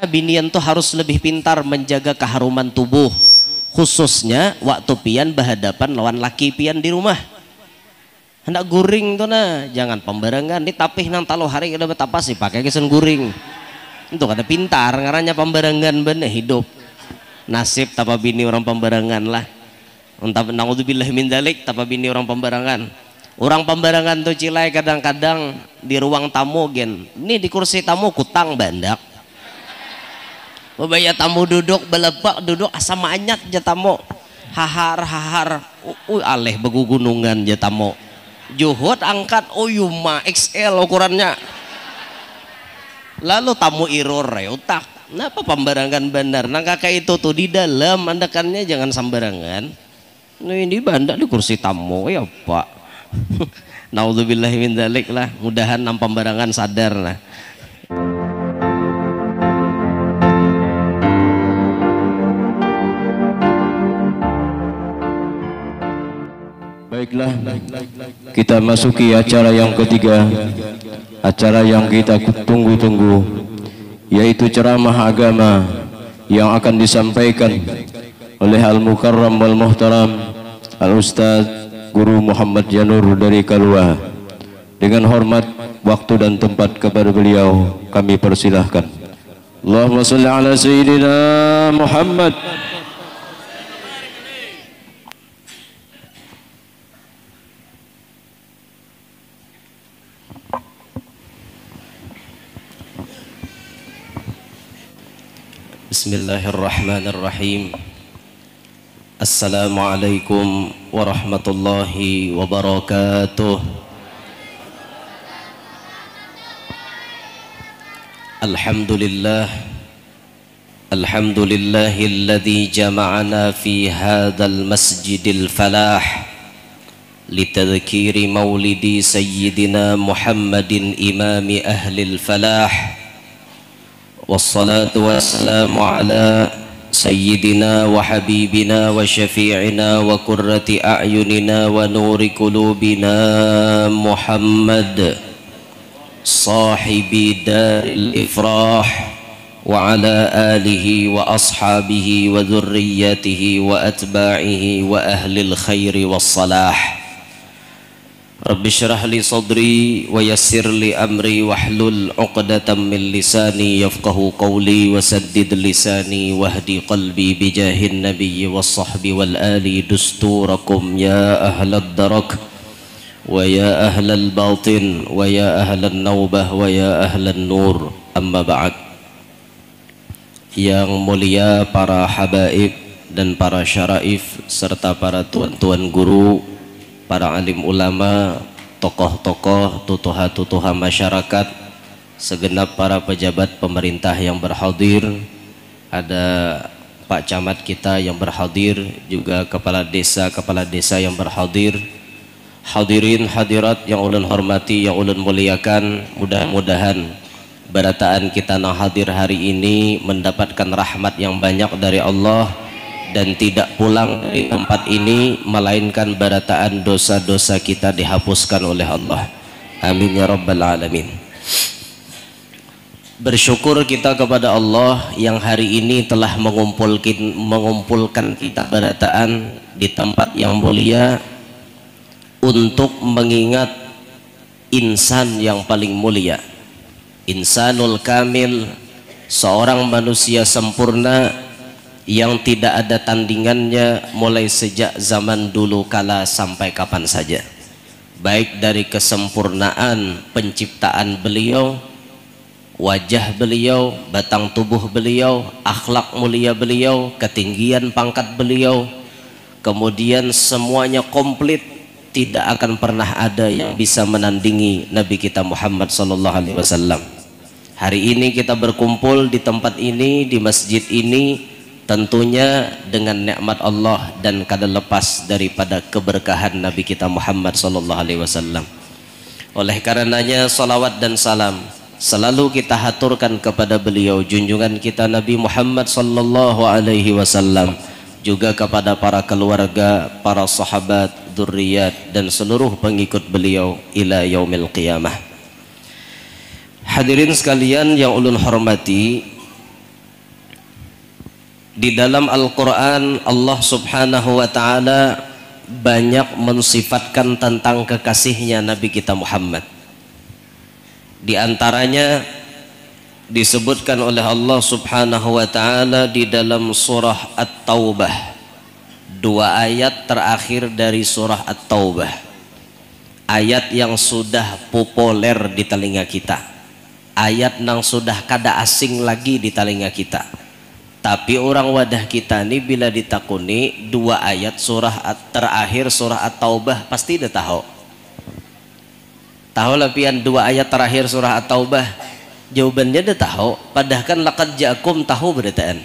binian tuh harus lebih pintar menjaga keharuman tubuh, khususnya waktu pian berhadapan lawan laki pian di rumah. Hendak guring tuh nah, jangan pembarangan. Ini tapih nang talo hari udah betapa sih pakai kesen guring. Untuk ada pintar ngarannya pembarangan bener hidup. Nasib tapa bini orang pembarangan lah. Entah naudzubillah min dzalik tapa bini orang pembarangan. Orang pembarangan tuh cilai kadang-kadang di ruang tamu gen. Ini di kursi tamu kutang bandak. Bebaya tamu duduk belebak duduk asam anyat aja tamu. Hahar. Aleh begugunungan aja tamu. Juhud angkat Yuma XL ukurannya. Lalu tamu iror utak. Kenapa pembarangan bandar? Nah kakak itu tuh di dalam mandakannya jangan sembarangan. Nah ini bandak di kursi tamu ya pak. Naudzubillahi min dzalik lah. Mudahan nang pembarangan sadar lah. Baiklah, kita masuki acara yang ketiga, acara yang kita tunggu-tunggu, yaitu ceramah agama yang akan disampaikan oleh Al-Mukarram wal Muhtaram Al-Ustaz Guru Muhammad Janur dari Kalua. Dengan hormat, waktu dan tempat kepada beliau kami persilahkan. Allahumma shalli ala Sayyidina Muhammad. Bismillahirrahmanirrahim. Assalamualaikum warahmatullahi wabarakatuh. Alhamdulillahilladzi jama'ana fi hadzal masjidil falah litadhkiri maulidi sayyidina Muhammadin imami ahlil falah. Wassalatu wassalamu ala sayyidina wa habibina wa syafi'ina wa qurrati a'yunina wa nuri qulubina Muhammad sahibi daril ifrah wa ala alihi wa ashabihi wa dhurriyyatihi wa atba'ihi wa ahlil khairi wassalah. Rabbi syrah li sadri wa yassir li amri wahlul 'uqdatam min lisani yafqahu qawli wa saddid lisani wahdi qalbi bijahin nabiyyi was sahbi wal ali dusturakum ya ahlad darak wa ya ahlal batin wa ya ahlan naubah wa ya ahlan nur. Amma ba'd. Yang mulia para habaib dan para syaraif serta para tuan-tuan guru, para alim ulama, tokoh-tokoh, tutuha-tutuha masyarakat, segenap para pejabat pemerintah yang berhadir, ada Pak Camat kita yang berhadir, juga kepala desa yang berhadir, hadirin hadirat yang ulun hormati, yang ulun muliakan. Mudah-mudahan barataan kita yang hadir hari ini mendapatkan rahmat yang banyak dari Allah dan tidak pulang dari tempat ini melainkan barataan dosa-dosa kita dihapuskan oleh Allah. Amin ya rabbal alamin. Bersyukur kita kepada Allah yang hari ini telah mengumpulkan kita barataan di tempat yang mulia untuk mengingat insan yang paling mulia, insanul kamil, seorang manusia sempurna yang tidak ada tandingannya mulai sejak zaman dulu kala sampai kapan saja, baik dari kesempurnaan penciptaan beliau, wajah beliau, batang tubuh beliau, akhlak mulia beliau, ketinggian pangkat beliau, kemudian semuanya komplit. Tidak akan pernah ada yang bisa menandingi Nabi kita Muhammad sallallahu alaihi wasallam. Hari ini kita berkumpul di tempat ini, di masjid ini, tentunya dengan nikmat Allah dan kada lepas daripada keberkahan Nabi kita Muhammad sallallahu alaihi wasallam. Oleh karenanya salawat dan salam selalu kita haturkan kepada beliau, junjungan kita Nabi Muhammad sallallahu alaihi wasallam, juga kepada para keluarga, para sahabat, dzurriyyat dan seluruh pengikut beliau ila yaumil qiyamah. Hadirin sekalian yang ulun hormati, Di dalam Al-Quran Allah subhanahu wa ta'ala banyak mensifatkan tentang kekasihnya Nabi kita Muhammad. Di antaranya disebutkan oleh Allah subhanahu wa ta'ala di dalam surah At-Taubah, 2 ayat terakhir dari surah At-Taubah, ayat yang sudah populer di telinga kita, ayat yang sudah kada asing lagi di telinga kita. Tapi orang wadah kita ini bila ditakuni 2 ayat surah terakhir surah At-Taubah pasti dah tahu. Tahu lah pian 2 ayat terakhir surah At-Taubah, jawabannya dah tahu. Padahal kan laqad ja'akum tahu beritaan.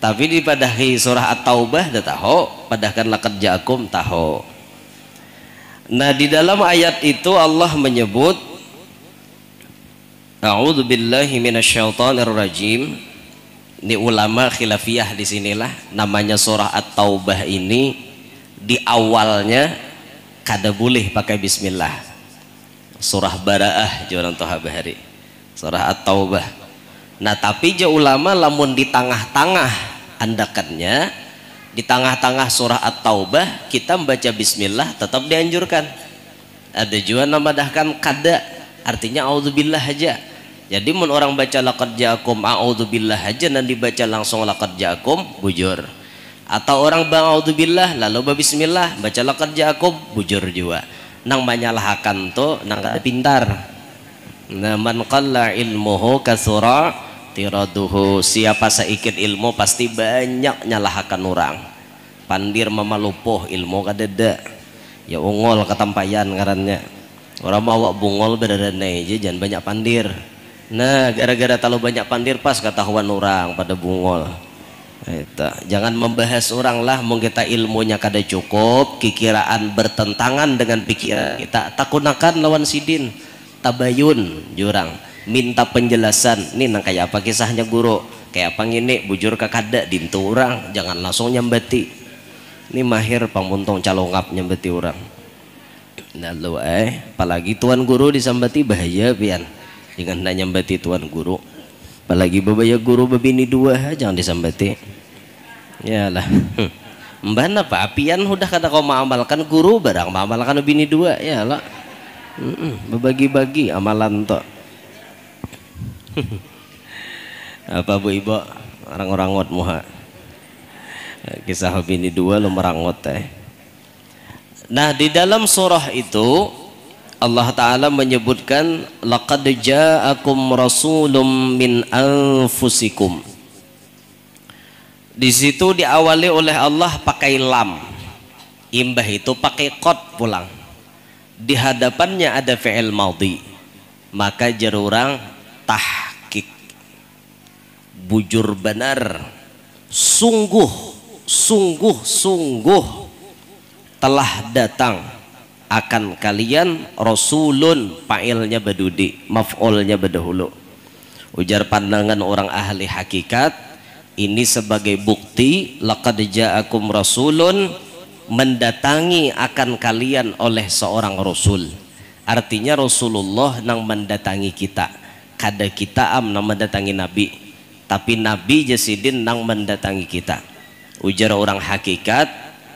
Tapi di padahi surah At-Taubah dah tahu, padahal kan laqad ja'akum tahu. Nah, di dalam ayat itu Allah menyebut A'udzubillahi minasyaitonirrajim. Ini ulama khilafiyah di sinilah, namanya surah At-Taubah ini di awalnya kada boleh pakai bismillah. Surah Bara'ah jualan toha bahari. Surah At-Taubah. Nah, tapi je ulama lamun di tengah-tengah andakannya, di tengah-tengah surah At-Taubah kita membaca bismillah tetap dianjurkan. Ada juga namadahkan kada, artinya auzubillah aja. Jadi mun orang baca laqad ja'akum a'udzubillah aja dan dibaca langsung laqad ja'akum bujur. Atau orang bang a'udzubillah lalu bismillah baca laqad ja'akum bujur juga. Nang menyalahkan tuh nang kada pintar. Nah, man qalla ilmuhu katsura tiraduhu. Siapa saikit ilmu pasti banyak nyalahkan orang. Pandir mamalupuh ilmu kadeda. Ya ungol katampayan ngarannya. Orang bawa bungol bedaranai aja jangan banyak pandir. Nah, gara-gara terlalu banyak pandir pas ketahuan orang pada bungol. Jangan membahas orang lah, mungkin kita ilmunya kada cukup, kikiraan bertentangan dengan pikiran kita. Takunakan lawan sidin, tabayun jurang, minta penjelasan. Ini nang kayak apa kisahnya guru? Kayak apa ngini bujur ka kada dintu orang, jangan langsung nyambati. Ini mahir pamuntong calongap nyambati orang. Lalu apalagi tuan guru disambati bahaya pian. Jangan nak nyambati tuan guru, apalagi babaya guru babini 2 jangan disambati. Yalah, mbak apa apian udah kada kau mengamalkan guru barang mengamalkan babini 2 ya lah. Berbagi-bagi amalan to. Apa bu ibu orang-orang ngot muha kisah babini 2 lo merangot Nah, di dalam surah itu Allah Ta'ala menyebutkan laqad ja'akum rasulun min anfusikum. Di situ diawali oleh Allah pakai lam, imbah itu pakai qad pulang. Di hadapannya ada fi'il madhi, maka jarurang tahqiq, bujur benar, sungguh telah datang akan kalian rasulun, fa'ilnya badudi, maf'ulnya badahulu. Ujar pandangan orang ahli hakikat, ini sebagai bukti laqad ja'akum rasulun, mendatangi akan kalian oleh seorang rasul. Artinya Rasulullah nang mendatangi kita, kada kita nang mendatangi nabi, tapi nabi jasidin nang mendatangi kita. Ujar orang hakikat,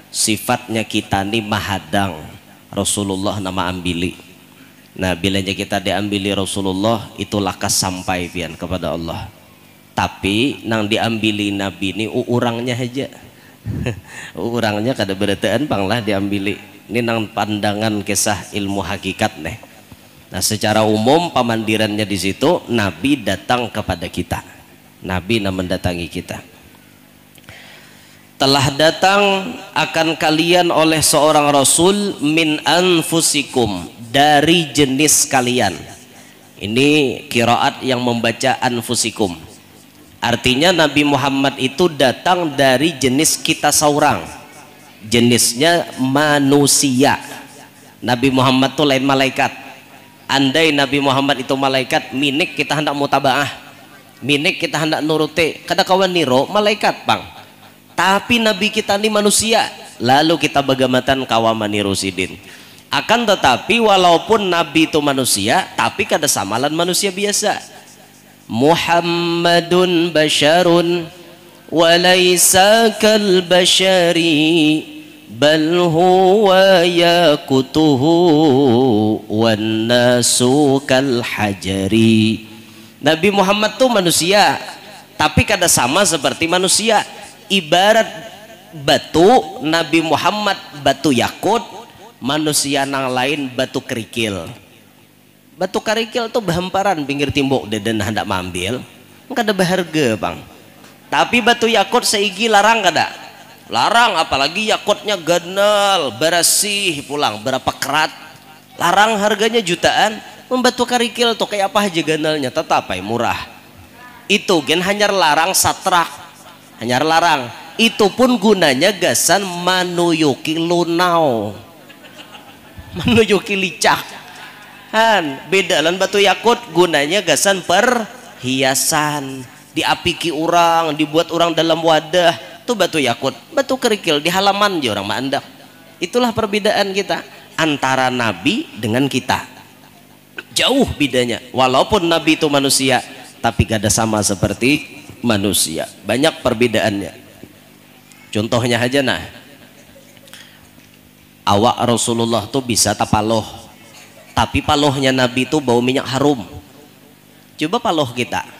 sifatnya kita ni mahadang Rasulullah nama ambili. Nah, bilanya kita diambili Rasulullah itu lakas sampai pian kepada Allah. Tapi nang diambili nabi ini urangnya aja. Urangnya kada berataan panglah diambili. Ini nang pandangan kisah ilmu hakikat nih. Nah, secara umum pamandirannya di situ nabi datang kepada kita. Nabi nang mendatangi kita. Telah datang akan kalian oleh seorang rasul min anfusikum, dari jenis kalian. Ini qiraat yang membaca anfusikum. Artinya Nabi Muhammad itu datang dari jenis kita seorang. Jenisnya manusia. Nabi Muhammad itu lain malaikat. Andai Nabi Muhammad itu malaikat, minik kita hendak mutabaah, minik kita hendak nuruti, kada kawan niro malaikat bang. Tapi Nabi kita ini manusia, lalu kita bagamatan kawamani rusidin. Akan tetapi walaupun Nabi itu manusia, tapi kada samalan manusia biasa. Muhammadun basyarun وليس كالبشر بل هو ياقوته والناس كالحجر. Nabi Muhammad tuh manusia, tapi kada sama seperti manusia. Ibarat batu, Nabi Muhammad batu yakut, manusia nang lain batu kerikil. Batu kerikil tuh berhamparan pinggir timbuk dan hendak mambil, kada berharga bang. Tapi batu yakut seigi larang kada? Larang, apalagi yakutnya ganal, bersih pulang, berapa kerat. Larang, harganya jutaan. Batu kerikil tuh kayak apa aja ganalnya, tetap murah. Itu gen hanya larang satrak, hanya larang. Itu pun gunanya gasan manuyuki lunau, manuyuki licak. Han, beda lan batu yakut gunanya gasan perhiasan. Diapiki orang, dibuat orang dalam wadah, tuh batu yakut. Batu kerikil di halaman aja orang mandak. Itulah perbedaan kita antara Nabi dengan kita, jauh bedanya. Walaupun Nabi itu manusia, tapi gak ada sama seperti manusia, banyak perbedaannya. Contohnya aja nah, awak Rasulullah tuh bisa tapaloh, tapi palohnya Nabi tuh bau minyak harum. Coba paloh kita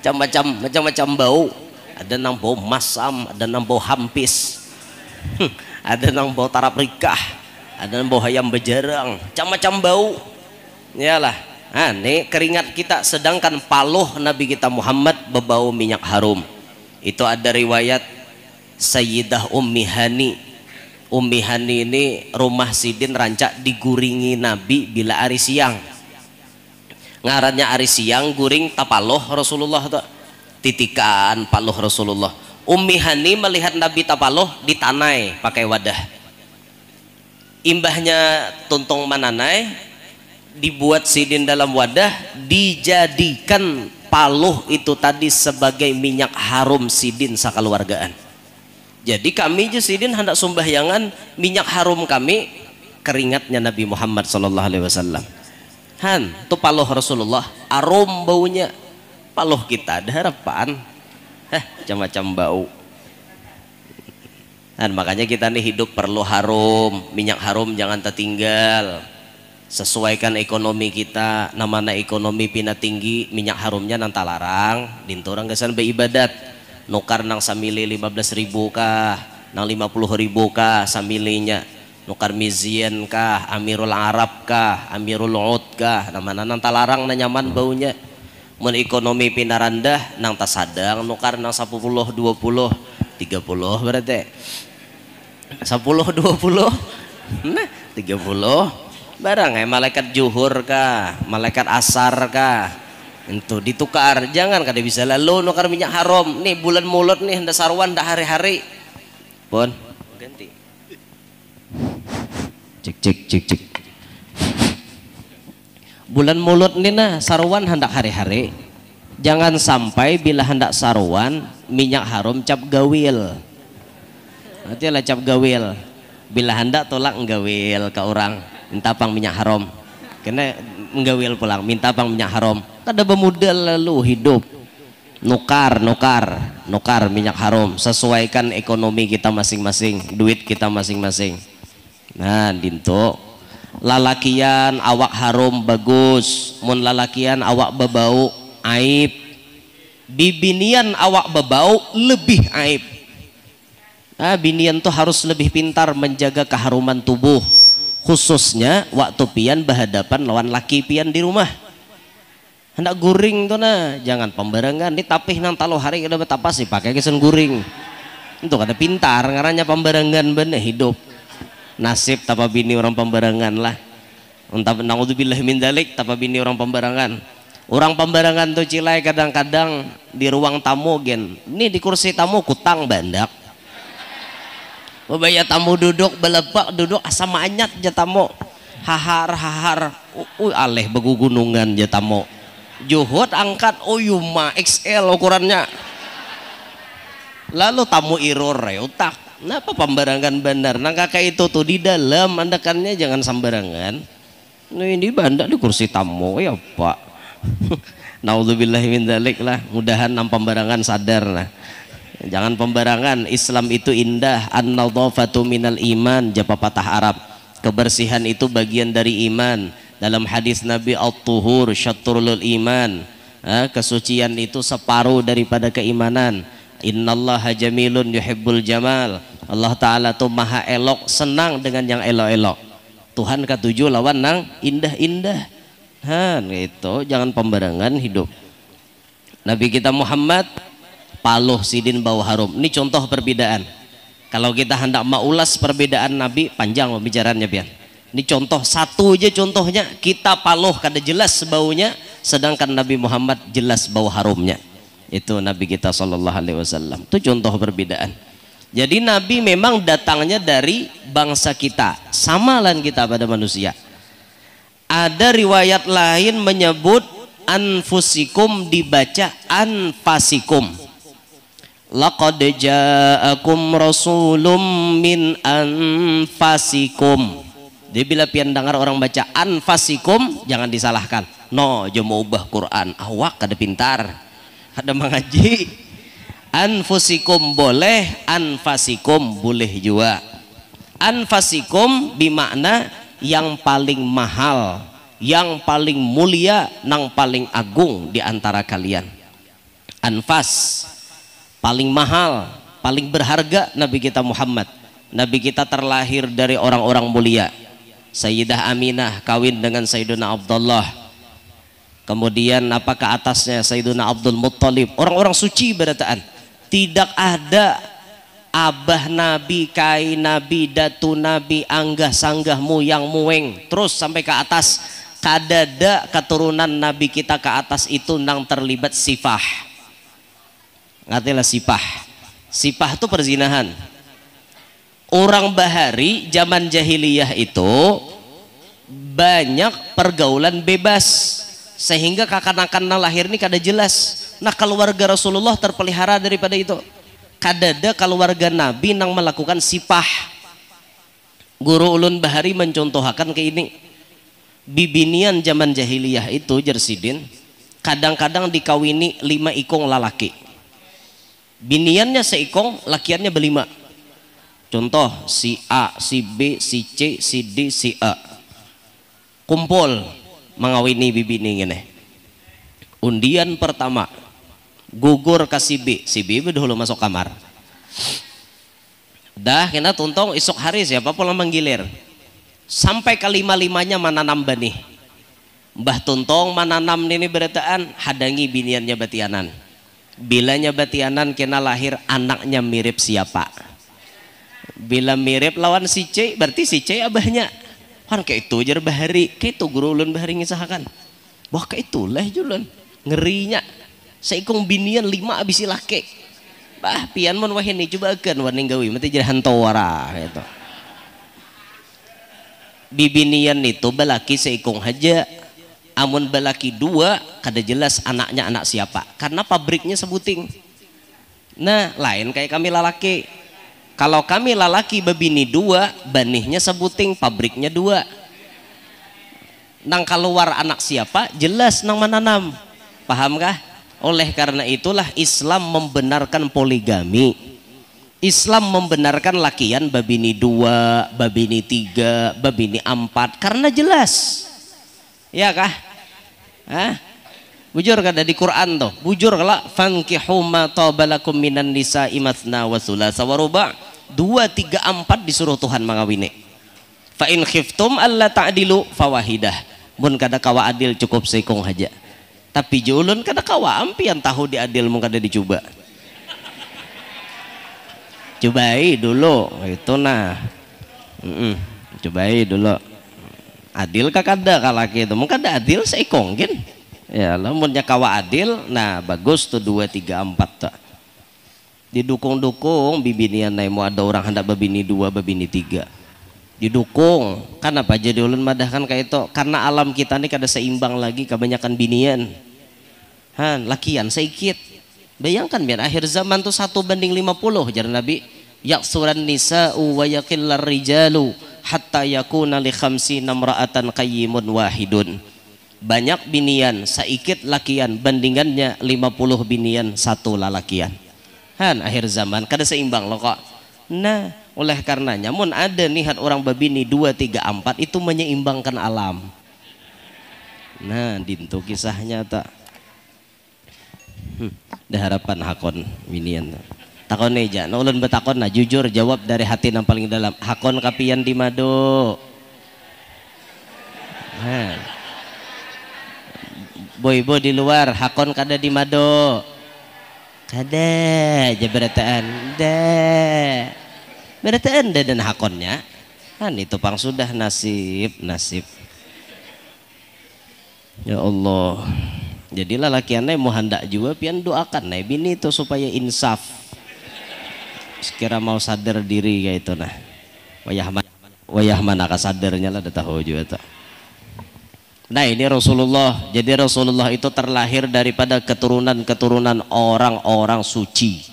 macam-macam bau. Ada nang bau masam, ada nang bau hampis, ada nang bau taraprikah, ada nang bau ayam bejarang, macam-macam bau. Yalah, nah, ini keringat kita, sedangkan paloh Nabi kita Muhammad berbau minyak harum. Itu ada riwayat Sayyidah Ummi Hani. Ummi Hani ini rumah Sidin rancak diguringi Nabi bila hari siang. Ngarannya hari siang guring tapaloh Rasulullah tuh, titikan paloh Rasulullah. Ummi Hani melihat Nabi tapaloh ditanai pakai wadah. Imbahnya tuntung mananai dibuat Sidin dalam wadah, dijadikan paloh itu tadi sebagai minyak harum Sidin sakaluargaan. Jadi kami je Sidin hendak sumbahyangan minyak harum kami keringatnya Nabi Muhammad SAW. Han, itu paloh Rasulullah, arum baunya. Paloh kita ada harapan, macam-macam bau. Dan makanya kita nih hidup perlu harum, minyak harum jangan tertinggal. Sesuaikan ekonomi kita, namanya ekonomi pina tinggi, minyak harumnya nanta larang. Dintu orang kesan beribadat, nukar nang samili 15.000 kah, nang 50.000 kah samilinya. Nukar Mizian kah, Amirul Arab kah, Amirul Ud kah, namanya nang talarang na nyaman baunya. Mun ekonomi pinarandah nang tasadang nukar nang 10, 20, 30 berarti 10, 20 nah 30 barang malaikat juhur kah, malaikat asar kah, itu ditukar. Jangan kada bisa lalu nukar minyak haram nih bulan mulut nih hendak sarwan dah hari-hari pun ganti. Cek bulan mulut nih nah sarwan hendak hari-hari. Jangan sampai bila hendak sarwan minyak harum cap gawil. Nanti lah cap gawil. Bila hendak tolak nggawil ke orang minta pang minyak haram. Kena nggawil pulang minta pang minyak haram. Kada bermodal lalu hidup. Nukar minyak haram. Sesuaikan ekonomi kita masing-masing, duit kita masing-masing. Nah, dinto lalakian awak harum bagus, mun lalakian awak bebau aib, bibinian awak bebau lebih aib. Nah, binian tuh harus lebih pintar menjaga keharuman tubuh, khususnya waktu pian berhadapan lawan laki pian di rumah. Hendak guring tuh nah, jangan pembarengan. Ini tapih nang talo hari udah betapa sih pakai kesen guring. Itu kata pintar, ngarannya pembarengan bener hidup. Nasib tapa bini orang pembarangan lah. Entah naudzubillah min dzalik tapa bini orang pembarangan. Orang pembarangan tuh cilai kadang-kadang di ruang tamu gen. Ini di kursi tamu kutang bandak. Bebaya tamu duduk belepak duduk asam anyat je tamu. Hahar aleh begugunungan je tamu. Juhud angkat yuma XL ukurannya. Lalu tamu iror utak. Kenapa pembarangan benar? Nah kakak itu tuh di dalam andakannya jangan sembarangan. Nah ini bandak di kursi tamu ya pak. Naudzubillahi min dzalik lah. Mudahan nang pembarangan sadar lah. Jangan pembarangan. Islam itu indah. An-nadhafatu minal iman. Japa patah Arab. Kebersihan itu bagian dari iman. Dalam hadis Nabi, at-tuhur syatrul iman. Kesucian itu separuh daripada keimanan. Innallaha jamilun yuhibbul jamal. Allah Ta'ala tuh maha elok, senang dengan yang elok-elok. Tuhan ketujuh lawan nang indah-indah. Gitu. Jangan pembarangan hidup. Nabi kita Muhammad paluh sidin bau harum. Ini contoh perbedaan. Kalau kita hendak maulas perbedaan Nabi, panjang pembicaraannya biar. Ini contoh satu aja contohnya, kita paluh kada jelas baunya, sedangkan Nabi Muhammad jelas bau harumnya. Itu Nabi kita sallallahu alaihi wasallam. Itu contoh perbedaan. Jadi Nabi memang datangnya dari bangsa kita, sama lain kita pada manusia. Ada riwayat lain menyebut anfusikum dibaca anfasikum. Laqad ja'akum rasulun min anfasikum. Jadi bila pian dengar orang baca anfasikum, jangan disalahkan. No, je mau ubah Quran, awak kada pintar, kada mengaji. Anfusikum boleh, anfasikum boleh juga. Anfasikum bimakna yang paling mahal, yang paling mulia, yang paling agung di antara kalian. Anfas paling mahal, paling berharga Nabi kita Muhammad. Nabi kita terlahir dari orang-orang mulia. Sayyidah Aminah kawin dengan Sayyiduna Abdullah. Kemudian apa ke atasnya Sayyiduna Abdul Muttalib. Orang-orang suci berataan. Tidak ada abah Nabi, kai Nabi, datu Nabi, anggah sanggah muyang mueng terus sampai ke atas. Kadada keturunan Nabi kita ke atas itu nang terlibat sifah. Ngatilah sifah. Sifah itu perzinahan. Orang bahari zaman jahiliyah itu banyak pergaulan bebas sehingga kakak-kakak lahir ini kada jelas. Nah keluarga Rasulullah terpelihara daripada itu. Kadada keluarga Nabi yang melakukan sipah. Guru ulun bahari mencontohkan ke ini. Bibinian zaman jahiliyah itu jersidin kadang-kadang dikawini 5 ikong lalaki. Biniannya seikong, lakiannya berlima. Contoh si A, si B, si C, si D, si A. Kumpul mengawini bibini ini. Undian pertama gugur ke si B dulu masuk kamar. Dah kena tuntong esok hari siapa pula menggilir. Sampai kelima-limanya menanam benih. Mbah tuntong menanam ini berataan hadangi biniannya batianan. Bilanya batianan kena lahir anaknya mirip siapa. Bila mirip lawan si C berarti si C abahnya. Kan kayak itu jar bahari, kayak itu guru ulun bahari ngisahkan. Wah kayak itulah julun ngerinya. Seikong binian 5 abis laki. Bah pian mon wahini coba akan warning gawi mati jadi hantawara gitu. Bibinian itu balaki seikong haja. Amun balaki 2 kada jelas anaknya anak siapa. Karena pabriknya sebuting. Nah lain kayak kami lalaki. Kalau kami lalaki babini 2, banihnya sebuting, pabriknya 2. Nang keluar anak siapa, jelas nang menanam. Paham kah? Oleh karena itulah Islam membenarkan poligami. Islam membenarkan lakian babini 2, babini 3, babini 4. Karena jelas. Ya kah? Hah? Bujur kada di Quran tuh. Bujur kala fankihu ma tabalakum minan nisa'i matsna wa thulatsa wa ruba'. 2, 3, 4 disuruh Tuhan mengawini. Fa in khiftum alla ta'dilu fawahidah. Mun kada kawa adil cukup seikong haja. Tapi julun kada kawa ampian tahu diadil mun kada dicoba. Cobai dulu itu nah. Cobai dulu. Adil kada kalaki itu. Mun kada adil seikong kan. Ya lamunnya kawa adil, nah bagus tuh 2, 3, 4 tuh. Didukung-dukung bibinian naik mau ada orang hendak babini 2, babini 3. Didukung. Kenapa jadi ulun madahkan kayak itu? Karena alam kita ini kada seimbang lagi kebanyakan binian. Lakian sedikit. Bayangkan biar akhir zaman tuh 1:50 jar Nabi. Yaksuran nisa'u wa yaqillar rijalu hatta yakuna li 50 imra'atan qayyimun wahidun. banyak binian saikit lakian, bandingannya 50 binian 1 lalakian. Han akhir zaman kada seimbang loh kok. Nah oleh karenanya mun ada nihat orang babini 2, 3, 4 itu menyeimbangkan alam. Nah dintu kisahnya tak dah harapan hakon binian takon aja nah ulun betakon nah jujur jawab dari hati yang paling dalam, hakon kapian di mado. Boy di luar hakon kada di mado kada aja berataan dan hakonnya kan itu pang sudah nasib ya Allah. Jadilah lakiannya mau hendak juga pian doakan nah bini itu supaya insaf sekira mau sadar diri kayak itu nah wayah mana kasadarnya lah tahu juga tak. Nah ini Rasulullah, jadi Rasulullah itu terlahir daripada keturunan orang-orang suci,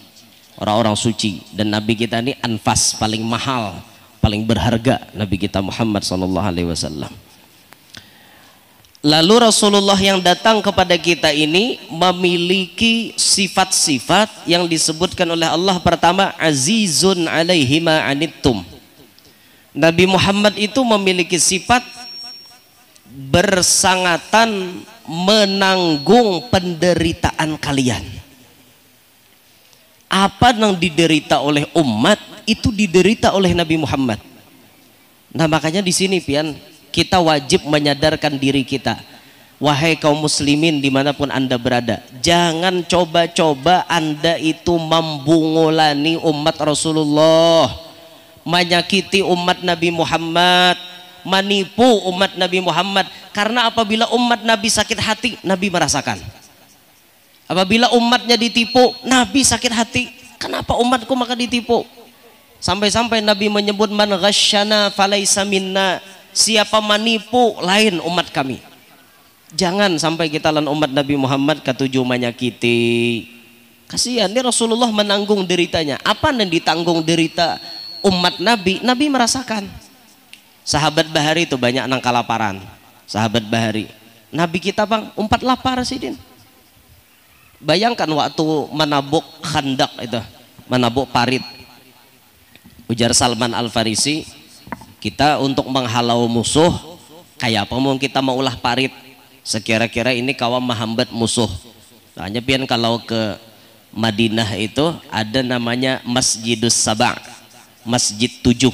dan Nabi kita ini anfas paling mahal, paling berharga, Nabi kita Muhammad SAW. Lalu Rasulullah yang datang kepada kita ini memiliki sifat-sifat yang disebutkan oleh Allah. Pertama, azizun alaihi ma anittum. Nabi Muhammad itu memiliki sifat bersangatan menanggung penderitaan kalian. Apa yang diderita oleh umat itu diderita oleh Nabi Muhammad. Nah makanya di sini pian kita wajib menyadarkan diri kita, wahai kaum muslimin dimanapun anda berada, jangan coba-coba anda itu membungulani umat Rasulullah, menyakiti umat Nabi Muhammad, menipu umat Nabi Muhammad. Karena apabila umat Nabi sakit hati, Nabi merasakan. Apabila umatnya ditipu, Nabi sakit hati. Kenapa umatku maka ditipu? Sampai-sampai Nabi menyebut man ghasyana falaysa minna, siapa menipu lain umat kami. Jangan sampai kita lan umat Nabi Muhammad ketujuh menyakiti. Kasihan nih Rasulullah menanggung deritanya. Apa yang ditanggung derita umat Nabi? Nabi merasakan. Sahabat Bahari itu banyak nang kelaparan. Sahabat Bahari, Nabi kita bang umpat lapar sih din. Bayangkan waktu menabuk khandak itu, menabuk parit. Ujar Salman Al Farisi, kita untuk menghalau musuh kayak apa mau kita mau ulah parit, sekira-kira ini kawan menghambat musuh. Hanya pian kalau ke Madinah itu ada namanya Masjidus Saba', Masjid 7.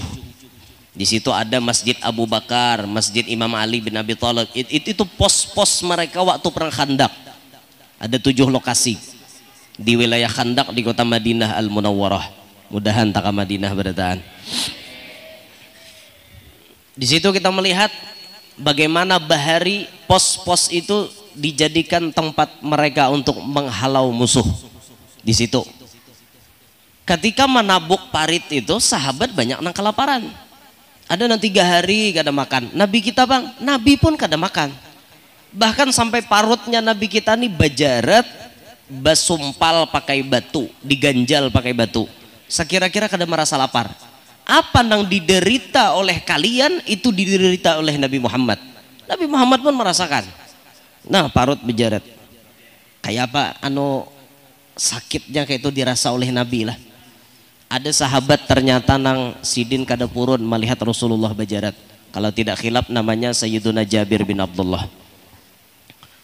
Di situ ada Masjid Abu Bakar, Masjid Imam Ali bin Abi Thalib. Itu pos-pos mereka waktu perang Khandak. Ada 7 lokasi di wilayah Khandak di kota Madinah Al Munawwarah. Mudahan tak Madinah berataan. Di situ kita melihat bagaimana Bahari pos-pos itu dijadikan tempat mereka untuk menghalau musuh. Di situ, ketika menabuk parit itu sahabat banyak nang kelaparan. Ada yang 3 hari kada makan. Nabi kita bang, Nabi pun kada makan. Bahkan sampai parutnya Nabi kita nih bajarat, basumpal pakai batu, diganjal pakai batu. Sekira-kira kada merasa lapar. Apa yang diderita oleh kalian itu diderita oleh Nabi Muhammad. Nabi Muhammad pun merasakan. Nah parut bajarat. Kayak apa? Sakitnya kayak itu dirasa oleh Nabi lah. Ada sahabat ternyata nang sidin kada purun melihat Rasulullah bajarat. Kalau tidak khilaf namanya Sayyiduna Jabir bin Abdullah.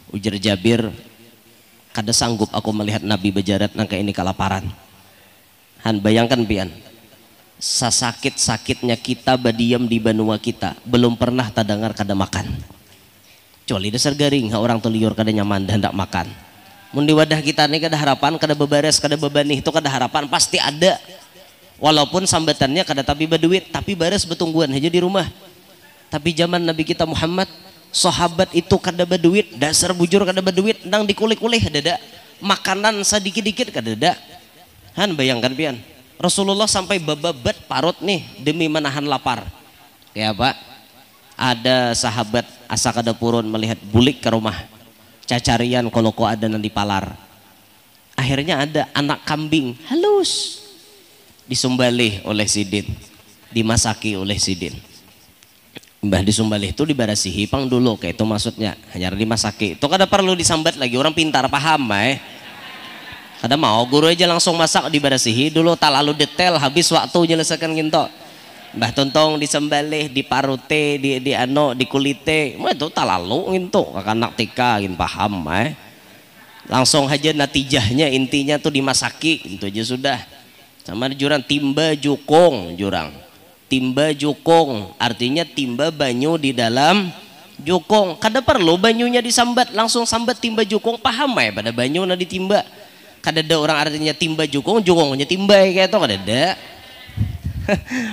Ujar Jabir, kada sanggup aku melihat Nabi bajarat nang kayak ini kelaparan. Han bayangkan pian, sasakit-sakitnya kita badiam di benua kita, belum pernah tadengar kada makan. Kecuali dasar garing, orang tuh liur kada nyaman dan hendak makan. Mun di wadah kita nih kada harapan, kada bebares, kada bebanih itu kada harapan pasti ada. Walaupun sambatannya kada tapi berduit, tapi bares betungguan aja di rumah. Tapi zaman Nabi kita Muhammad, sahabat itu kada berduit, dasar bujur kada berduit, nang dikulik-kulik ada makanan sedikit-dikit kada ada. Han bayangkan pian, Rasulullah sampai bababat parut nih demi menahan lapar. Ya Pak, ada sahabat asa kada purun melihat bulik ke rumah, cacarian kalau kok ada nang dipalar. Akhirnya ada anak kambing halus disumbalih oleh sidin, dimasaki oleh sidin. Mbah disumbalih itu dibarasihi pang dulu kayak itu maksudnya hanya dimasaki itu kada perlu disambat lagi orang pintar paham kada mau guru aja langsung masak dibarasihi dulu tak lalu detail habis waktu nyelesaikan gitu. Mbah tontong disembalih diparute di ano di kulite itu tak lalu gitu anak tika gin paham langsung aja natijahnya intinya tuh dimasaki itu aja sudah. Sama jurang timba jukung jurang timba jukung artinya timba banyu di dalam jukung kada perlu banyunya disambat langsung sambat timba jukung paham pada banyu na ditimba kada ada orang artinya timba jukung jukungnya timba kayak itu kada ada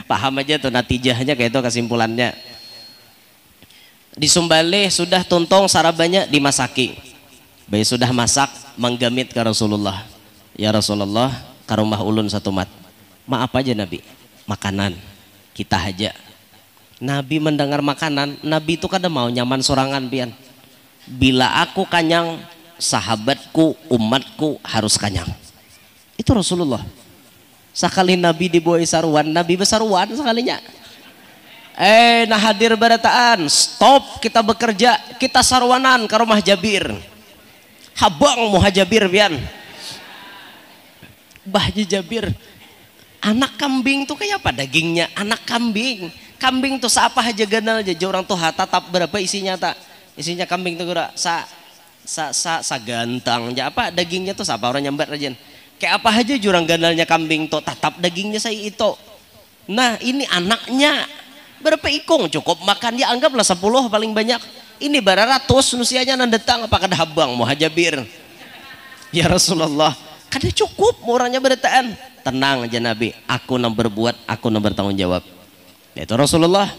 paham aja tuh natijahnya kayak itu kesimpulannya. Disumbalih sudah tuntong sarabanya dimasaki bayi sudah masak menggamit ke Rasulullah ya Rasulullah ke rumah ulun satu maaf aja Nabi makanan kita aja. Nabi mendengar makanan, Nabi itu kada mau nyaman sorangan pian. Bila aku kanyang, sahabatku, umatku harus kanyang. Itu Rasulullah. Sekali Nabi dibuai saruan, Nabi besaruan sekalinya. Nah hadir barataan, stop kita bekerja, kita sarwanan ke rumah Jabir. Habang muha Jabir pian. Bahji Jabir. Anak kambing tuh kayak apa dagingnya? Anak kambing. Kambing tuh siapa aja ganal aja. Orang tuh tatap berapa isinya tak? Isinya kambing tuh gerak sa gantang. Ya apa dagingnya tuh siapa orang nyambat aja. Kayak apa aja jurang ganalnya kambing tuh tatap dagingnya saya itu. Nah ini anaknya berapa ikung cukup makan ya anggaplah 10 paling banyak. Ini baratus usianya nandetang apakah ada habang mau Jabir. Ya Rasulullah kada cukup orangnya berataan. Tenang aja Nabi, aku yang berbuat, aku yang bertanggung jawab. Itu Rasulullah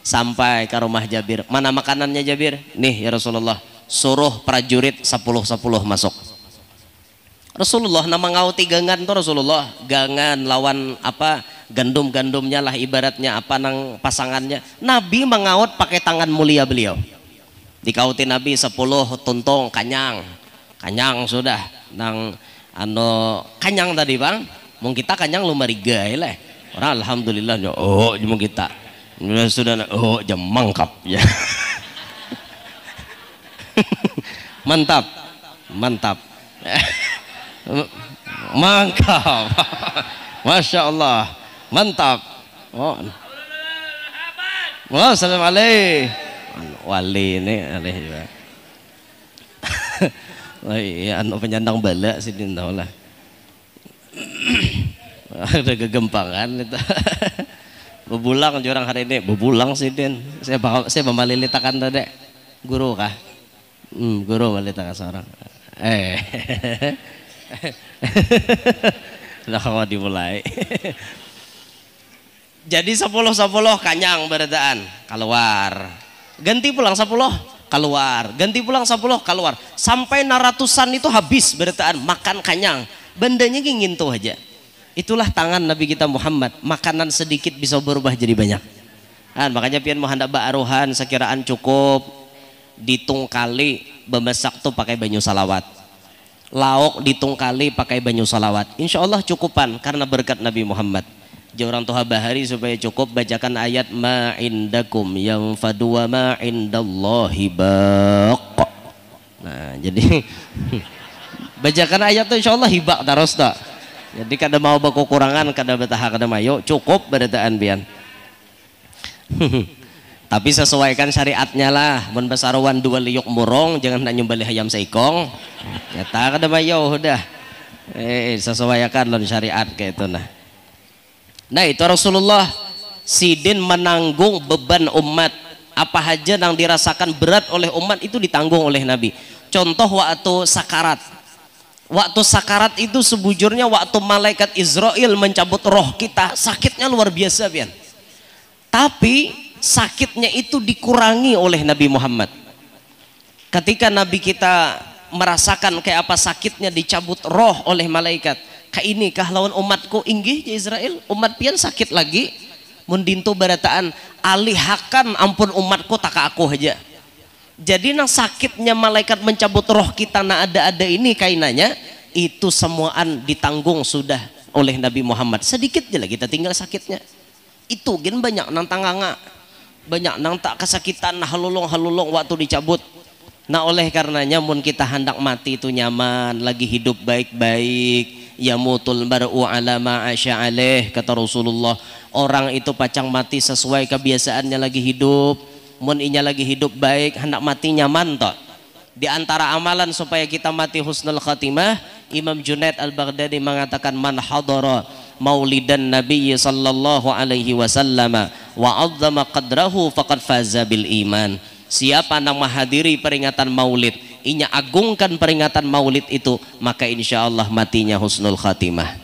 sampai ke rumah Jabir. Mana makanannya Jabir? Nih ya Rasulullah, suruh prajurit 10 masuk. Rasulullah nama ngauti gangan tuh Rasulullah, gangan lawan apa gandum-gandumnya lah ibaratnya apa nang pasangannya. Nabi mengaut pakai tangan mulia beliau. Dikauti Nabi 10 tuntong kanyang sudah nang kanyang tadi bang. Mung kita kanyang lumariga lah. Orang alhamdulillah mung kita. Sudah jam mangkap ya. Mantap. Mantap. Masya Allah. Mantap. Assalamualaikum. Wali ini alih juga. Ya penyandang bala sih tahu lah. Ada kegempangan itu. Bebulang orang hari ini bebulang sih din. Saya memalilitakan tadi guru kah? Guru malilitakan seorang. Udah mau dimulai. Jadi 10 kanyang berataan keluar. Ganti pulang 10 keluar. Ganti pulang 10 keluar. Sampai ratusan itu habis berataan makan kanyang. Bandanya ingin tuh aja. Itulah tangan Nabi kita Muhammad. Makanan sedikit bisa berubah jadi banyak. Makanya pian mau hendak ba'aruhan sekiraan cukup ditungkali bemasak tuh pakai banyu salawat. Lauk ditungkali pakai banyu salawat. Insya Allah cukupan karena berkat Nabi Muhammad. Orang tuha bahari supaya cukup bacakan ayat ma indakum yang fadu wa ma indallahi baq. Nah jadi bacakan ayat itu insya Allah hibak terus tak. Jadi kada mau berkekurangan, kada betah, kada mayo cukup berataan pian. Tapi sesuaikan syariatnya lah. Mun besaruan 2 liuk murong, jangan nak nyumbali ayam seikong. Nyata kada mayo udah. Sesuaikan lon syariat kayak itu nah. Nah itu Rasulullah sidin menanggung beban umat. Apa aja yang dirasakan berat oleh umat itu ditanggung oleh Nabi. Contoh waktu sakarat. Waktu sakarat itu sebujurnya waktu malaikat Israel mencabut roh kita sakitnya luar biasa pian. Tapi sakitnya itu dikurangi oleh Nabi Muhammad. Ketika Nabi kita merasakan kayak apa sakitnya dicabut roh oleh malaikat. Kayak ini kah lawan umatku inggih ya Israel umat pian sakit lagi. Mundintu barataan alihakan ampun umatku tak aku aja. Jadi nang sakitnya malaikat mencabut roh kita na ada ini kainanya itu semuaan ditanggung sudah oleh Nabi Muhammad. Sedikit aja lah kita tinggal sakitnya. Itu gen banyak nang tanganga. banyak nang tak kesakitan halulung waktu dicabut. Nah oleh karenanya mun kita hendak mati itu nyaman, lagi hidup baik-baik, ya mutul mar'u ala ma asya alaih, kata Rasulullah. Orang itu pacang mati sesuai kebiasaannya lagi hidup. Mun inya lagi hidup baik, hendak mati nyaman toh. Di antara amalan supaya kita mati husnul khatimah, Imam Junaid Al-Baghdadi mengatakan man hadara maulidan Nabi sallallahu alaihi wasallam wa 'azzama qadrahu faqad faza bil iman. Siapa yang menghadiri peringatan maulid, inya agungkan peringatan maulid itu, maka insya Allah matinya husnul khatimah.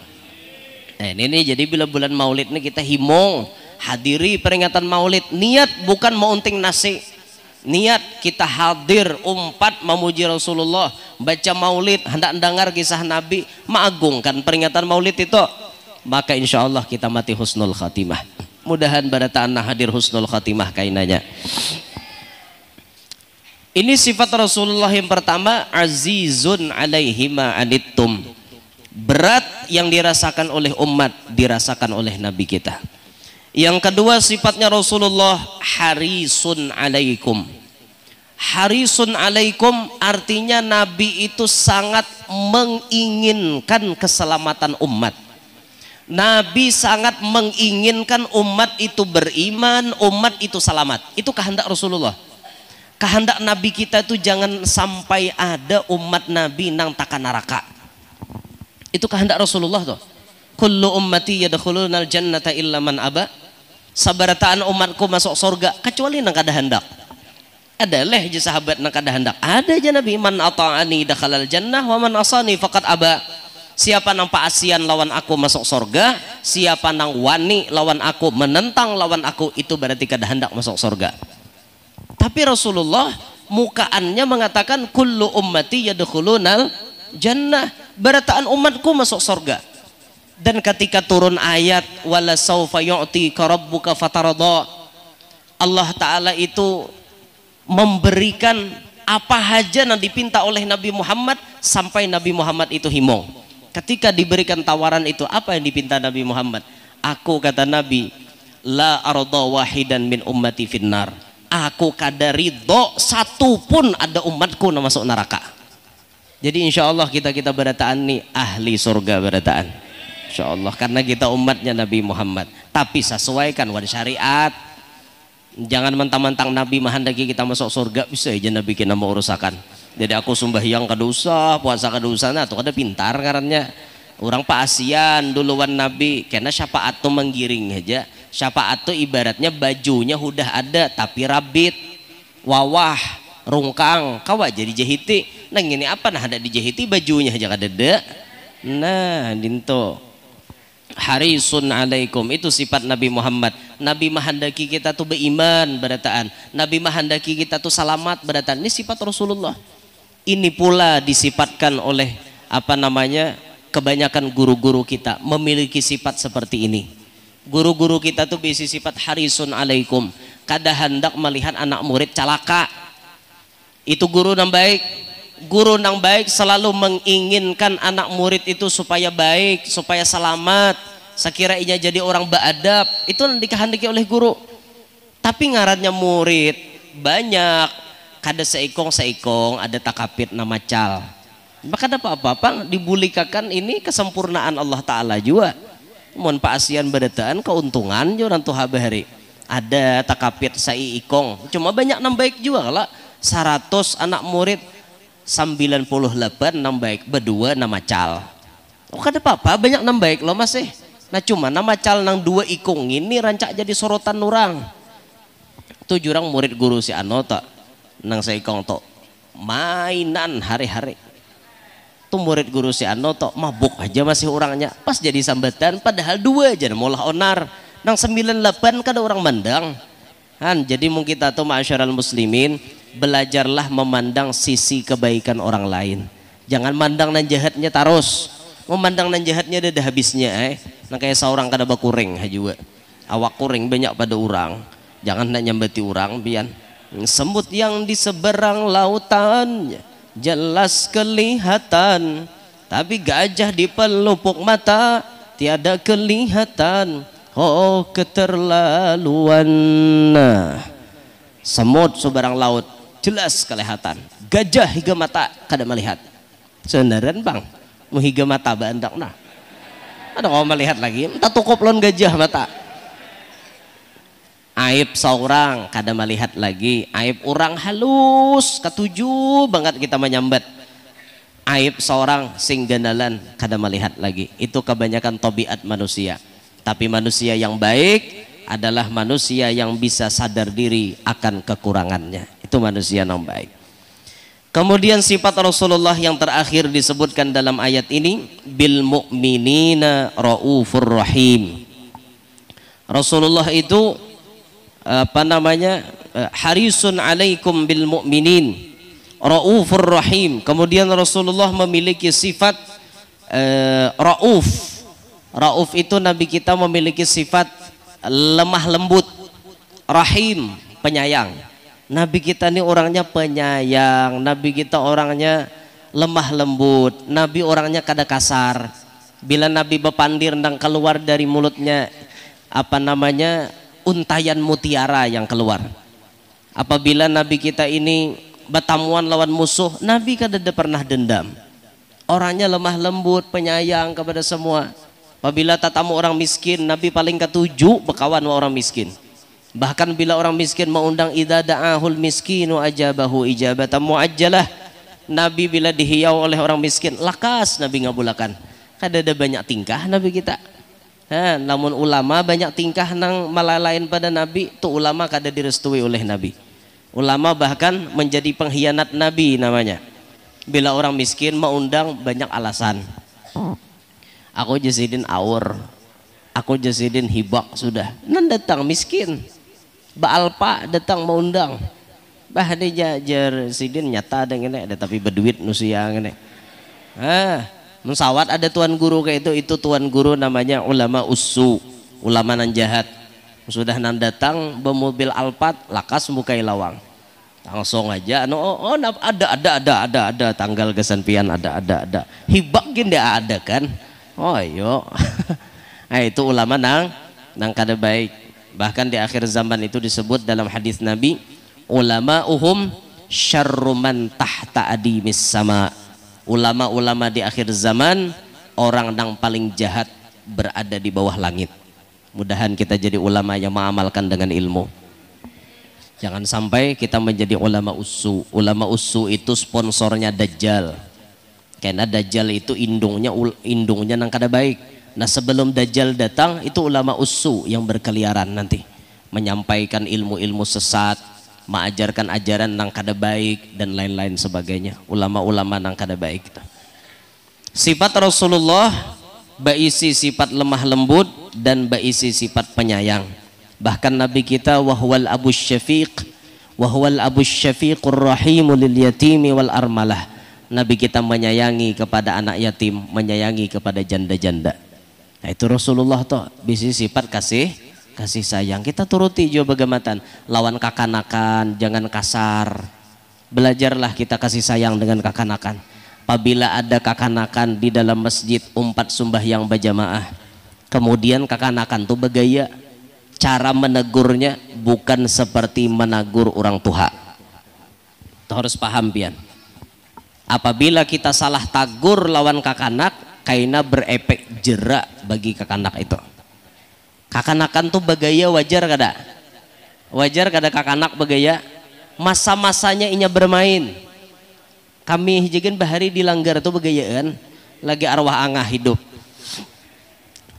Nah ini jadi bila bulan maulid ini kita himong hadiri peringatan maulid. Niat bukan mau unting nasi, niat kita hadir umpat memuji Rasulullah, baca maulid, hendak dengar kisah Nabi, mengagungkan peringatan maulid itu, maka insya Allah kita mati husnul khatimah. Mudahan barataan hadir husnul khatimah kainanya. Ini sifat Rasulullah yang pertama, azizun alaihi ma anittum. Berat yang dirasakan oleh umat dirasakan oleh Nabi kita. Yang kedua sifatnya Rasulullah, harisun alaikum. Harisun alaikum artinya Nabi itu sangat menginginkan keselamatan umat. Nabi sangat menginginkan umat itu beriman, umat itu selamat. Itu kehendak Rasulullah. Kehendak Nabi kita itu jangan sampai ada umat Nabi nang taka neraka. Itu kehendak Rasulullah tuh. Kullu ummati yadkhulunal jannata illa man aba. Sabarataan umatku masuk surga kecuali nang kada hendak. Ada leh je sahabat nang kada hendak. Ada aja Nabi, man ata'ani dakhalal jannah wa man asani faqad aba. Siapa nang paasian lawan aku masuk surga, siapa nang wani lawan aku, menentang lawan aku, itu berarti kada hendak masuk surga. Tapi Rasulullah mukaannya mengatakan kullu ummati yadkhulunal jannah, berataan umatku masuk surga. Dan ketika turun ayat wala saufa yu'tika rabbuka fatarada, Allah Ta'ala itu memberikan apa saja yang dipinta oleh Nabi Muhammad sampai Nabi Muhammad itu himong. Ketika diberikan tawaran itu, apa yang dipinta Nabi Muhammad? Aku, kata Nabi, la arda wahidan min ummati finnar. Aku kada ridho satu pun ada umatku yang masuk neraka. Jadi insya Allah kita berataan nih ahli surga berataan. Insya Allah karena kita umatnya Nabi Muhammad. Tapi sesuaikan wan syariat. Jangan mentang-mentang Nabi menghendaki kita masuk surga, bisa aja Nabi kita mau urusakan. Jadi aku sembahyang kada usah, puasa kada usah, nah tuh kada pintar karenanya. Orang paasian duluan Nabi, karena syafaat tuh menggiring aja. Syafaat tuh ibaratnya bajunya udah ada tapi rabit, wawah, rungkang, kawa jadi jahiti. Nah ini apa nah ada dijahiti bajunya aja kada ada. Nah dinto harisun alaikum, itu sifat Nabi Muhammad. Nabi menghendaki kita tuh beriman berataan, Nabi menghendaki kita tuh selamat berataan. Ini sifat Rasulullah. Ini pula disifatkan oleh kebanyakan guru-guru kita memiliki sifat seperti ini. Guru-guru kita tuh bisi sifat harisun alaikum, kada hendak melihat anak murid calaka. Itu guru yang baik. Guru yang baik selalu menginginkan anak murid itu supaya baik, supaya selamat. Sekiranya jadi orang beradab, itu yang dikehendaki oleh guru. Tapi ngarannya murid banyak, kada seikong ada takapit nama cal. Maka ada apa-apa dibulikakan, ini kesempurnaan Allah Ta'ala juga. Mohon paasian berataan keuntungan orang tuh habari. Ada takapit sai ikong, cuma banyak nam baik juga lah. 100 anak murid 98 nam baik, berdua nama cal. Oh kada apa-apa banyak nam baik loh masih. Nah cuma nama cal nang 2 ikong ini rancak jadi sorotan orang. Itu jurang murid guru si Anota nang sai ikong to mainan hari-hari. Tuh murid guru si Anota mabuk aja masih orangnya. Pas jadi sambatan padahal 2 aja molah onar. Nang 98 kada orang mandang. Jadi mungkin kita tuh ma'asyiral muslimin, belajarlah memandang sisi kebaikan orang lain. Jangan mandang nan jahatnya terus. Memandang nan jahatnya ada habisnya Nang kayak seorang kada bakuring juga. Awak kuring banyak pada orang. Jangan nak nyambati orang bian. Semut yang di seberang lautan jelas kelihatan, tapi gajah di pelupuk mata tiada kelihatan. Oh keterlaluan. Semut sebarang laut jelas kelihatan. Gajah higa mata kada melihat. Senaran bang, mau higa mata bandak nah. Ada kau melihat lagi, entah tukop lon gajah mata. Aib seorang kada melihat lagi, aib orang halus ketujuh banget kita menyambat. Aib seorang sing gandalan kada melihat lagi. Itu kebanyakan tabiat manusia. Tapi manusia yang baik adalah manusia yang bisa sadar diri akan kekurangannya. Itu manusia yang baik. Kemudian sifat Rasulullah yang terakhir disebutkan dalam ayat ini, bil mu'minina raufur rahim. Rasulullah itu harisun alaikum bil mu'minin raufur rahim. Kemudian Rasulullah memiliki sifat rauf. Rauf itu Nabi kita memiliki sifat lemah lembut, rahim, penyayang. Nabi kita ini orangnya penyayang, Nabi kita orangnya lemah lembut, Nabi orangnya kada kasar. Bila Nabi bepandir dan keluar dari mulutnya untayan mutiara yang keluar. Apabila Nabi kita ini bertamuan lawan musuh, Nabi kada pernah dendam. Orangnya lemah lembut, penyayang kepada semua. Apabila tatamu orang miskin, Nabi paling ketujuh berkawan sama orang miskin. Bahkan bila orang miskin mengundang idza da'ahul miskinu ajabahu ijabatan muajjalah. Nabi bila dihiau oleh orang miskin, lakas Nabi ngabulakan. Kada ada banyak tingkah Nabi kita. Namun ulama banyak tingkah nang malalain pada Nabi, tu ulama kada direstui oleh Nabi. Ulama bahkan menjadi pengkhianat Nabi namanya. Bila orang miskin mengundang banyak alasan. Aku jasidin awur, aku jasidin hibak sudah. Nan datang miskin. Baalpa datang mengundang. Bah dia jar sidin nyata dengan ada tapi berduit nusia ngene. Mensawat ada tuan guru kayak itu tuan guru namanya ulama usu, ulama nan jahat. Sudah nan datang bermobil Alphard lakas mukai lawang. Langsung aja ada tanggal kesanpian ada. Hibak gin dia ada kan. Oh yo. Nah itu ulama nang kada baik. Bahkan di akhir zaman itu disebut dalam hadis Nabi, ulama'uhum syarru man tahta adimis sama. Ulama-ulama di akhir zaman orang yang paling jahat berada di bawah langit. Mudahan kita jadi ulama yang mengamalkan dengan ilmu. Jangan sampai kita menjadi ulama usu. Ulama usu itu sponsornya Dajjal. Karena Dajjal itu indungnya nang kada baik. Nah sebelum Dajjal datang itu ulama usu yang berkeliaran nanti menyampaikan ilmu-ilmu sesat, mengajarkan ajaran nang kada baik dan lain-lain sebagainya. Ulama-ulama nang kada baik. Sifat Rasulullah baisi sifat lemah lembut dan baisi sifat penyayang. Bahkan Nabi kita wahwal abus syafiqur rahimu lil yatimi wal armalah. Nabi kita menyayangi kepada anak yatim, menyayangi kepada janda-janda. Nah itu Rasulullah toh bisi sifat kasih sayang. Kita turuti juga bagamatan lawan kakanakan, jangan kasar. Belajarlah kita kasih sayang dengan kakanakan. Apabila ada kakanakan di dalam masjid umpat sembahyang berjamaah, kemudian kakanakan tuh bergaya, cara menegurnya bukan seperti menegur orang tua. Tuh harus paham pian. Apabila kita salah tagur lawan kakanak, kaina berefek jerak bagi kakanak itu. Kakanakan tuh bagaya wajar kada? Wajar kada kakanak bagaya? Masa-masanya inya bermain. Kami hijigen bahari dilanggar tuh bagayaan. Lagi arwah angah hidup.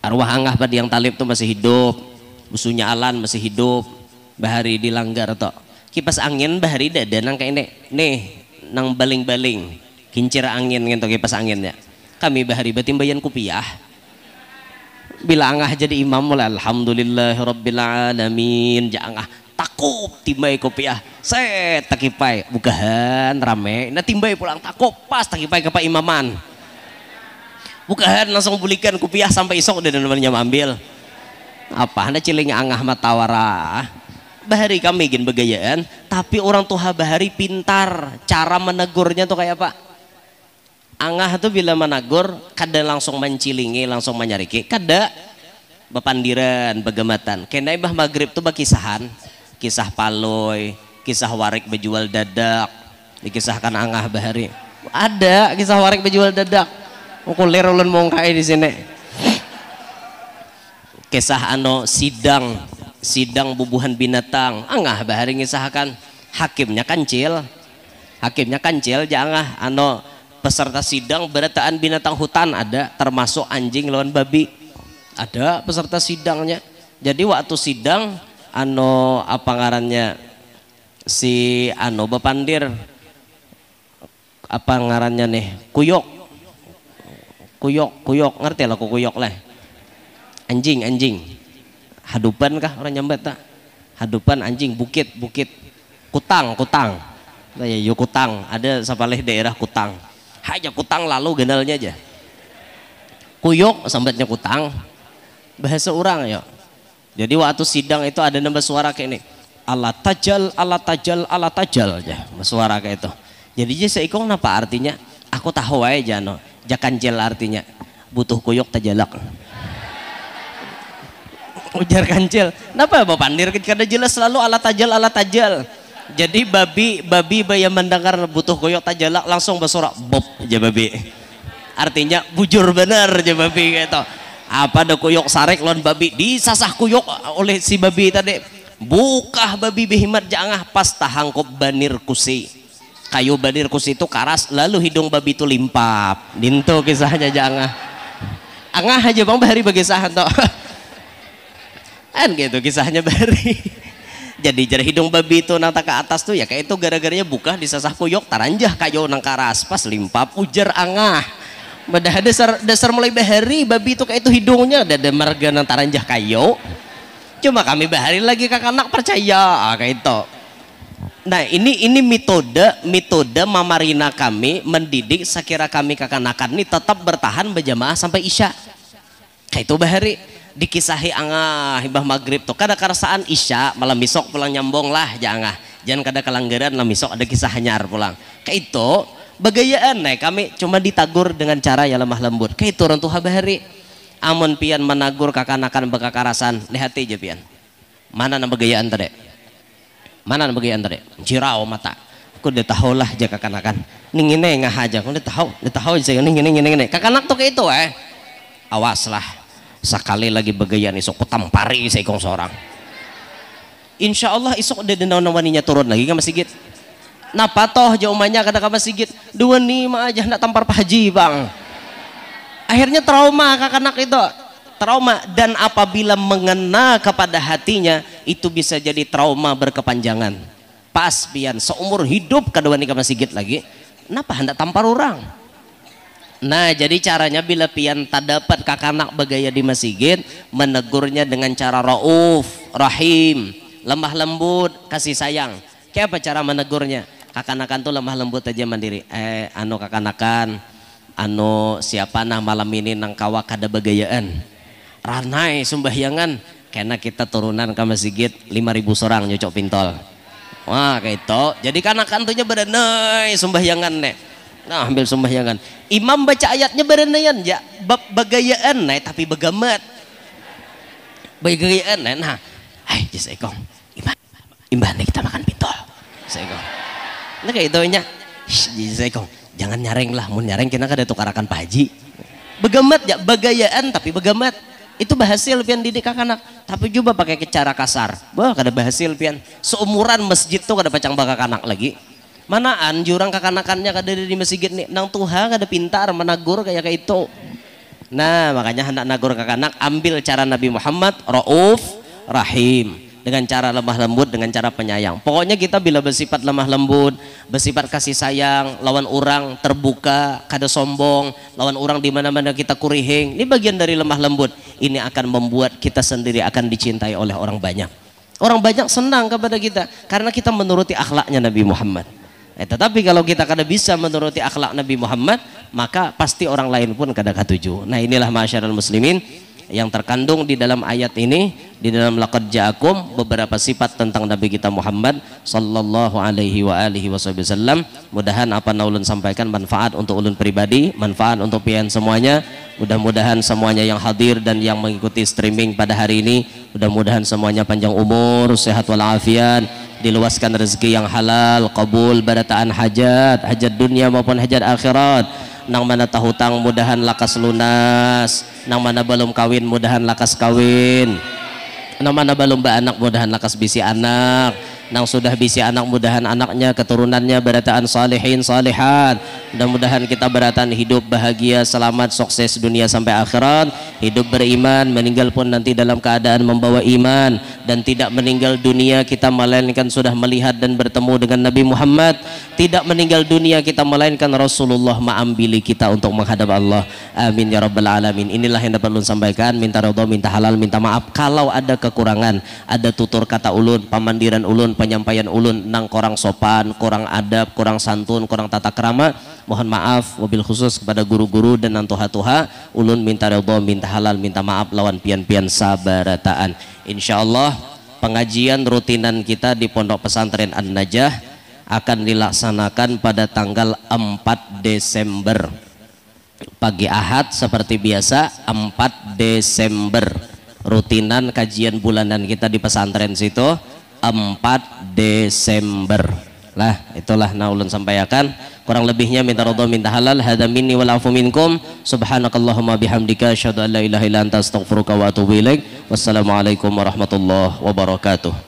Arwah angah pada yang talib tuh masih hidup. Musuhnya alan masih hidup. Bahari dilanggar tuh. Kipas angin bahari dada nang kayak nih nang baling-baling. Kincir angin gitu kipas anginnya. Kami bahari batimbayan kupiah. Bila angah jadi imam mulai alhamdulillahirabbil alamin ja angah takup timbay kopiah set takipai bukahan rame na timbay pulang takup pas takipai ke pak imaman bukahan langsung bulikan kopiah sampai isok udah namanya ambil apa anda ciling angah matawara bahari kami gin begayaan tapi orang tua bahari pintar cara menegurnya tuh kayak apa. Angah tuh bila menegur kada langsung mencilingi langsung menyariki kada bepandiran begematan kena ibah maghrib tuh bakisahan kisah paloy kisah warik bejual dadak dikisahkan angah bahari ada kisah warik bejual dadak kulir ulun mong kae di sini kisah sidang bubuhan binatang angah bahari ngisahkan hakimnya kancil jangan peserta sidang berataan binatang hutan ada termasuk anjing lawan babi ada peserta sidangnya jadi waktu sidang apa ngarannya si bepandir apa ngarannya nih kuyok ngerti lah kuyok lah anjing hadupan kah orang nyambat tak hadupan anjing bukit kutang ya yuk kutang ada sapaleh daerah kutang hanya kutang lalu gendalnya aja kuyok sambatnya kutang bahasa orang ya jadi waktu sidang itu ada nambah suara kayak ini Allah tajal aja suara kayak itu jadi saya ikong apa artinya aku tahu aja jakanjel artinya butuh kuyok tajalak ujar kancil kenapa bapak pandir kada jelas selalu ala tajal jadi babi yang mendengar butuh kuyok tajalak langsung bersorak bob aja babi artinya bujur bener aja babi gitu apa ada kuyok sarek lawan babi disasah kuyok oleh si babi tadi bukah babi behimat jangah pas tahangkop banir kusi kayu banir kusi itu karas lalu hidung babi itu limpap dinto kisahnya jangah angah aja bang bahari bagi sahan toh kan gitu kisahnya bahari jadi jari hidung babi itu nata ke atas tuh ya kayak itu gara-garanya buka disasah kuyok taranjah kayu nang karas pas limpap ujar angah Badah dasar mulai bahari babi itu kayak itu hidungnya ada marga nang taranjah kayu cuma kami bahari lagi kakak anak percaya kayak itu nah ini metode mamarina kami mendidik sekira kami kakak-kanakan ini tetap bertahan berjamaah sampai isya kayak itu bahari dikisahi angah hibah maghrib tuh kada karasaan isya malam besok pulang nyambung lah jangan kada kelanggaran malam besok ada kisah hanyar pulang kayak itu bagayaan kami cuma ditagur dengan cara yang lemah lembut kayak itu orang tuh bahari amun pian menagur kakanakan bekakarasan lihat aja pian mana nama bagayaan tadi cirau mata aku udah tahu lah aja kakanakan ningine ngah aja aku udah tahu saya ningine kakanak tuh kayak itu awas lah sekali lagi bagayaan isok kutampari saya kong seorang insya Allah isok udah denau-nawaninya turun lagi ke masjid napa toh jauhnya kada ke masjid dua nih mah aja nak tampar Pak Haji bang akhirnya trauma kakak-anak itu trauma dan apabila mengena kepada hatinya itu bisa jadi trauma berkepanjangan pas pian seumur hidup kedua nih ke masjid lagi kenapa hendak tampar orang. Nah jadi caranya bila pian tak dapat kakanak bagaya di masjid menegurnya dengan cara rauf rahim lemah lembut kasih sayang kayak apa cara menegurnya kakanakan tuh lemah lembut aja mandiri kakanakan siapa nah malam ini nang kawa kada bagayaan ranai sumbahyangan karena kita turunan ke masjid 5.000 orang nyocok pintol wah kayak itu jadi kanakan tuhnya berenai sumbahyangan nah ambil sumbahyangan imam baca ayatnya berenayan ya bagayaan tapi begamat bagayaan nah hai jasa ikong imbah kita makan pintol jasa ikong nah kayak itu nya jasa ikong jangan nyareng lah mun nyareng kita kada tukarakan Pak Haji begamat ya bagayaan tapi begamat itu berhasil pian didik anak tapi juga pakai cara kasar bah kada berhasil pian seumuran masjid tuh kada pacang bakak anak lagi manaan jurang kakanakannya kada di masjid nih nang Tuhan kada pintar menagur kayak itu nah makanya hendak nagur kakanak ambil cara Nabi Muhammad rauf rahim dengan cara lemah lembut dengan cara penyayang pokoknya kita bila bersifat lemah lembut bersifat kasih sayang lawan orang terbuka kada sombong lawan orang di mana-mana kita kurihing ini bagian dari lemah lembut ini akan membuat kita sendiri akan dicintai oleh orang banyak senang kepada kita karena kita menuruti akhlaknya Nabi Muhammad tetapi kalau kita kada bisa menuruti akhlak Nabi Muhammad maka pasti orang lain pun kada katuju nah inilah masyarakat muslimin yang terkandung di dalam ayat ini di dalam laqad ja'akum beberapa sifat tentang Nabi kita Muhammad sallallahu alaihi wa alihi wasallam mudahan apa yang ulun sampaikan manfaat untuk ulun pribadi manfaat untuk pian semuanya Mudah-mudahan semuanya yang hadir dan yang mengikuti streaming pada hari ini, mudah-mudahan semuanya panjang umur, sehat walafiat, diluaskan rezeki yang halal, qabul barataan hajat, hajat dunia maupun hajat akhirat. Nang mana tahu hutang mudahan lakas lunas, nang mana belum kawin mudahan lakas kawin, nang mana belum beranak mudahan lakas bisi anak, nang sudah bisi anak mudahan anaknya keturunannya berataan salihin salihat. Mudah-mudahan kita beratan hidup bahagia selamat sukses dunia sampai akhirat, hidup beriman, meninggal pun nanti dalam keadaan membawa iman, dan tidak meninggal dunia kita melainkan sudah melihat dan bertemu dengan Nabi Muhammad, tidak meninggal dunia kita melainkan Rasulullah ma'ambili kita untuk menghadap Allah. Amin ya rabbal alamin. Inilah yang dapat ulun sampaikan, minta ridha, minta halal, minta maaf kalau ada kekurangan, ada tutur kata ulun, pamandiran ulun, penyampaian ulun nang kurang sopan, kurang adab, kurang santun, kurang tata krama, mohon maaf. Wabil khusus kepada guru-guru dan nantuha-tuha, ulun minta ridha, minta halal, minta maaf lawan pian-pian sabarataan. Insyaallah pengajian rutinan kita di Pondok Pesantren An-Najah akan dilaksanakan pada tanggal 4 Desember pagi Ahad seperti biasa. 4 Desember rutinan kajian bulanan kita di pesantren situ 4 Desember lah. Itulah nah ulun sampaikan, kurang lebihnya minta ridha, minta halal. Hadza minni wal afu minkum. Subhanakallahumma bihamdika asyhadu an la ilaha illa anta astaghfiruka wa atubu ilaik. Wassalamualaikum warahmatullahi wabarakatuh.